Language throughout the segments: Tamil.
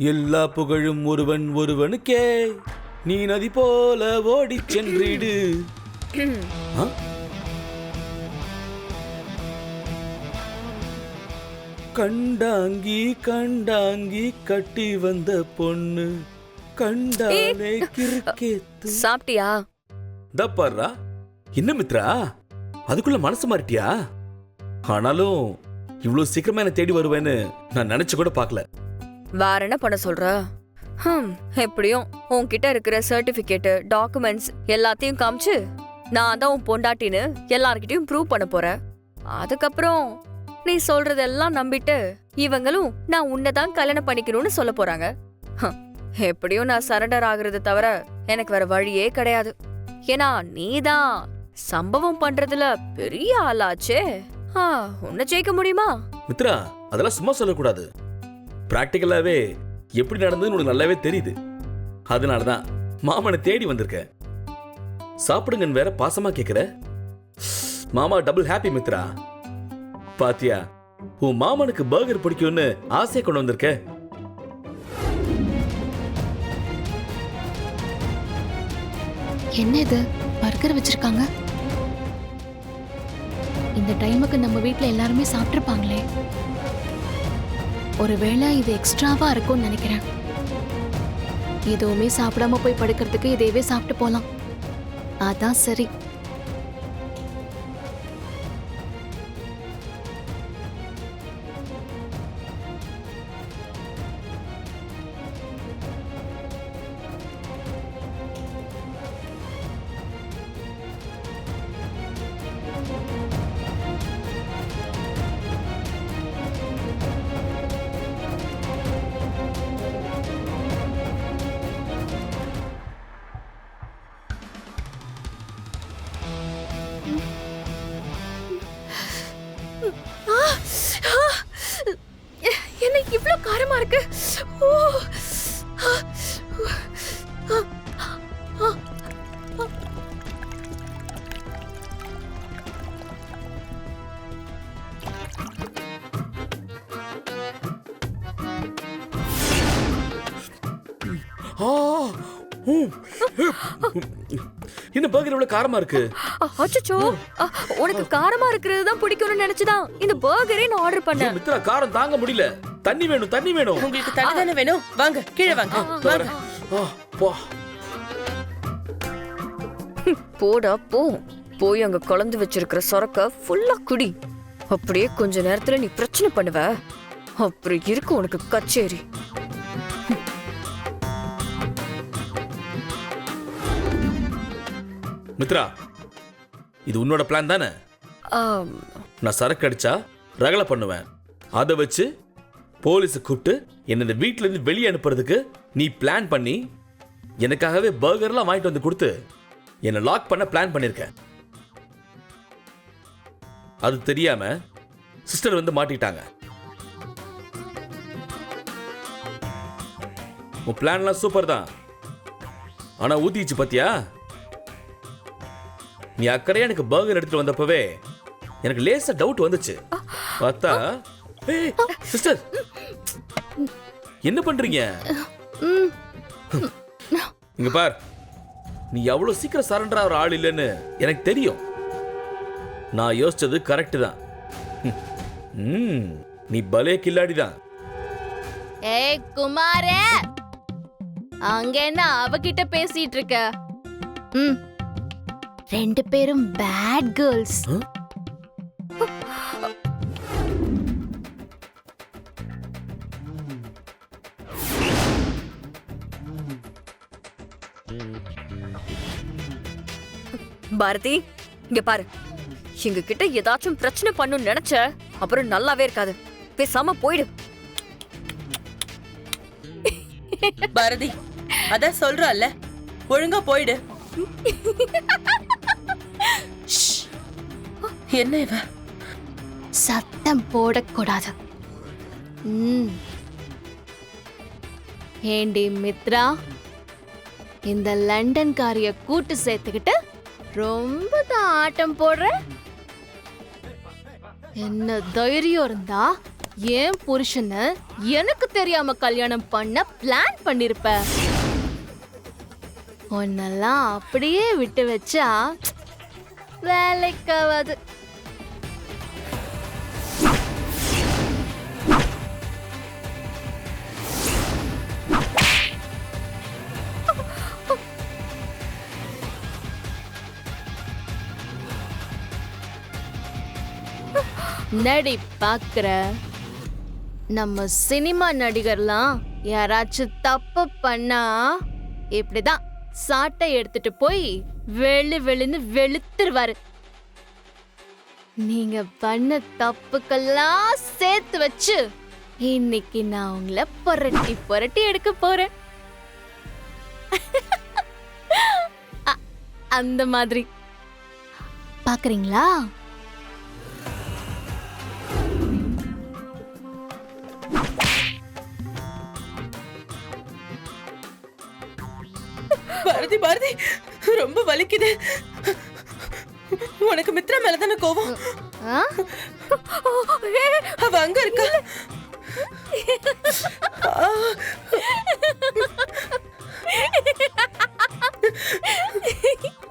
எல்லா புகழும் ஒருவனுக்கே, நீ நதி போல ஓடி சென்றிடு. கண்டாங்கி கண்டாங்கி கட்டி வந்த பொண்ணு கண்டாலே கிறுக்கேத்து. சாப்பிட்டியா? தப்பாரா என்ன மித்ரா, அதுக்குள்ள மனசு மாறிட்டியா? ஆனாலும் இவ்வளவு சீக்கிரமா என்ன தேடி வருவேன்னு நான் நினைச்சு கூட பார்க்கல. வேற என்ன பண்ண சொல்ற? எப்படியும் உன்கிட்ட இருக்கிற சர்டிபிகேட், டாக்குமெண்ட்ஸ் எல்லாத்தையும் காமிச்சு நான் தான் உன் பொண்டாட்டின்னு எல்லார்கிட்டயும் ப்ரூவ் பண்ண போறேன். அதுக்கப்புறம் நீ சொல்றதெல்லாம் நம்பிட்டு இவங்களும் நான் உன்னைதான் கல்யாணம் பண்ணிக்கணும்னு சொல்ல போறாங்க. எப்படியும் நான் சரண்டர் ஆகுறத தவிர எனக்கு வேற வழியே கிடையாது. ஏன்னா நீதான் சம்பவம் பண்றதுல பெரிய ஆளாச்சே. உன்னை ஜெயிக்க முடியுமா? மித்ரா, அதெல்லாம் சும்மா சொல்லக்கூடாது. பிராக்டிகலாவே எப்படி நடந்ததுன்னு உனக்கு நல்லாவே தெரியுது. அதனாலதான் மாமனை தேடி வந்திருக்க. சாப்பிடுங்கன்னு வேற பாசமா கேக்குற. மாமா டபுள் ஹாப்பி மித்ரா. பாத்தியா, உன் மாமனுக்கு பர்கர் பிடிக்கும்னு ஆசையை கொண்டு வந்திருக்க. என்ன இது, பர்கர் வச்சிருக்காங்க? இந்த டைமுக்கு நம்ம வீட்ல எல்லாருமே சாப்பிட்டுருப்பாங்களே. ஒருவேளை இது எக்ஸ்ட்ராவா இருக்கும்னு நினைக்கிறேன். எதுவுமே சாப்பிடாம போய் படுக்கிறதுக்கு இதையவே சாப்பிட்டு போலாம். அதான் சரி. என்ன இவ்ளோ காரமா இருக்கு? என்ன பர்கர் இவ்வளவு காரமா இருக்கு? அச்சச்சோ, உனக்கு காரமா இருக்கிறது தான் பிடிக்கும்னு நினைச்சுதான் இந்த பர்கரே நான் ஆர்டர் பண்ணேன். மித்ரா, காரம் தாங்க முடியல. தண்ணி வேணும், தண்ணி வேணும். உங்களுக்கு தண்ணி தானே வேணும்? வாங்க கீழே வாங்க. போடா போ. போய் அங்க குழந்து வச்சிருக்கிற சொரக்க ஃபுல்லா குடி. அப்படியே கொஞ்ச நேரத்துல நீ பிரச்சனை பண்ணுவ. அப்புறம் இருக்கு உனக்கு கச்சேரி. மித்ரா, இது உன்னோட பிளான் தானே? நான் சரக்கு அடிச்சா ரகலை பண்ணுவேன். அதை வச்சு போலீஸை கூப்பிட்டு என்ன இந்த வீட்டுல இருந்து வெளியே அனுப்புறதுக்கு நீ பிளான் பண்ணி எனக்காகவே பர்கர்லாம் வாங்கிட்டு வந்து கொடுத்து என்னை லாக் பண்ண பிளான் பண்ணிருக்க. அது தெரியாம சிஸ்டர் வந்து மாட்டிட்டாங்க. உன் பிளான்லாம் சூப்பர் தான், ஆனா ஊத்திச்சு பாத்தியா? நீ அக்கறையா எனக்கு பர்கர் எடுத்துட்டு வந்தப்பவே எனக்கு லேசா டவுட் வந்துச்சு. பார்த்தா சிஸ்டர் என்ன பண்றீங்க? இங்க பார், நீ எவ்வளவு சீக்கிரம் சரண்டர் ஆகிற ஆள் இல்லைன்னு எனக்கு தெரியும். நான் யோசிச்சது கரெக்ட் தான். நீ பலே கில்லாடிதான். ஏய் குமாரே, அங்க என்ன அவகிட்ட பேசிட்டு இருக்க? ரெண்டு பேரும் பேட் கேர்ள்ஸ். பாரதி, இங்க பாரு. எங்க கிட்ட ஏதாச்சும் பிரச்சனை பண்ணுன்னு நினைச்ச அப்புறம் நல்லாவே இருக்காது. பேசாம போயிடு. பாரதி, அதான் சொல்றல்ல, ஒழுங்கா போயிடு. என்ன இவ? சத்தம் போடக்கூடாது. ஏண்டி மித்ரா, இந்த லண்டன்காரிய கூட்டு சேர்த்துக்கிட்டு ரொம்ப தான் ஆட்டம் போடுற. என்ன தைரியம் இருந்தா ஏன் புருஷனை எனக்கு தெரியாம கல்யாணம் பண்ண பிளான் பண்ணிருப்ப. உன்னெல்லாம் அப்படியே விட்டு வச்சா வேலைக்காவது. நடி பாக்குற நம்ம சினிமா நடிகர்லாம் யாராச்சும் தப்பு பண்ணா இப்படிதான் சாட்டை எடுத்துட்டு போய் வெளுன்னு வெளுத்துருவாரு. நீங்க பண்ண தப்புக்கெல்லாம் சேர்த்து வச்சு இன்னைக்கு நான் உங்களை புரட்டி புரட்டி எடுக்க போறேன். அந்த மாதிரி பாக்குறீங்களா? பாரதி பாரதி, ரொம்ப வலிக்குது. உனக்கு மித்ரா மேலதானே கோவம்? ஆ? அவ அங்க இருக்கா?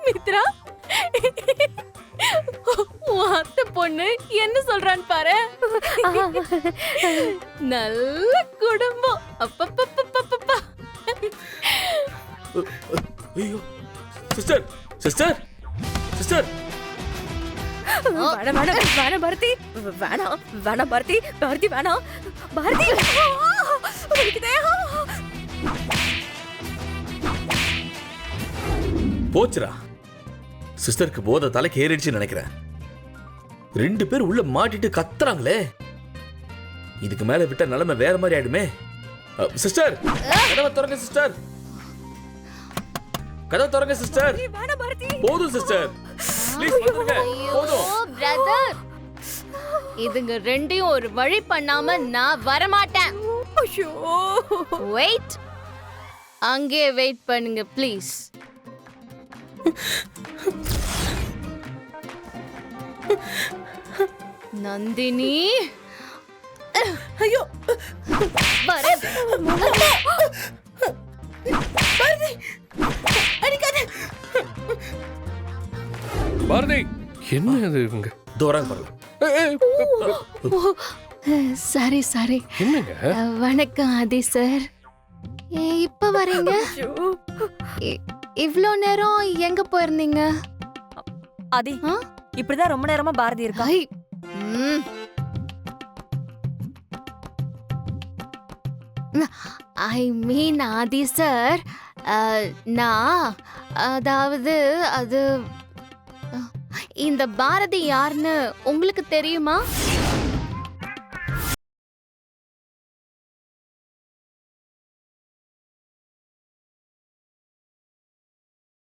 மித்ரா, உன் அத்தை பொண்ணு என்ன சொல்றான்னு பாரு. நல்ல குடும்பம். அப்பப்பப்பப்பப்பா. ஐயோ சிஸ்டர் சிஸ்டர் சிஸ்டர் வேணாம் வேணாம் வேணாம் பாரதி, வேணாம் வேணாம் பாரதி, பாரதி வேணாம் பாரதி. வலிக்குதே. போச்சுரா. சிஸ்டருக்கு போத தலைக்கு ஏறிடுச்சுன்னு நினைக்கிறேன். 2 பேர் உள்ள மாட்டிட்டு கத்துறாங்களே. இதுக்கு மேல விட்ட நிலைமை வேற மாதிரி ஆயிடுமே. சிஸ்டர் கதவை திறங்க சிஸ்டர், கதவை திறங்க சிஸ்டர். வேணாம் பாரதி. போதும் சிஸ்டர், ப்ளீஸ் வந்துருங்க. போதும். பிரதர், இதுங்க ரெண்டையும் ஒரு வழி பண்ணாம நான் வரமாட்டேன். ஐயோ, வெயிட், அங்கே வெயிட் பண்ணுங்க ப்ளீஸ். நந்தினி, ஐயோ வரேன். பாரதி, அடிக்காத. பாரதி, என்ன இது இவங்க? தூரம் பாருங்க. சரி சரி. என்னங்க? வணக்கம் ஆதி சார். இப்ப வரீங்க? இவ்ளோ நேரம் எங்க போயிருந்தீங்க? ஆதி, ஆ? இப்படிதான் ரொம்ப நேரமா பாரதி இருக்கா. ஐ, ம். ஐ மீன் ஆதி சார், நான் அதாவது அது இந்த பாரதி யாருன்னு உங்களுக்கு தெரியுமா?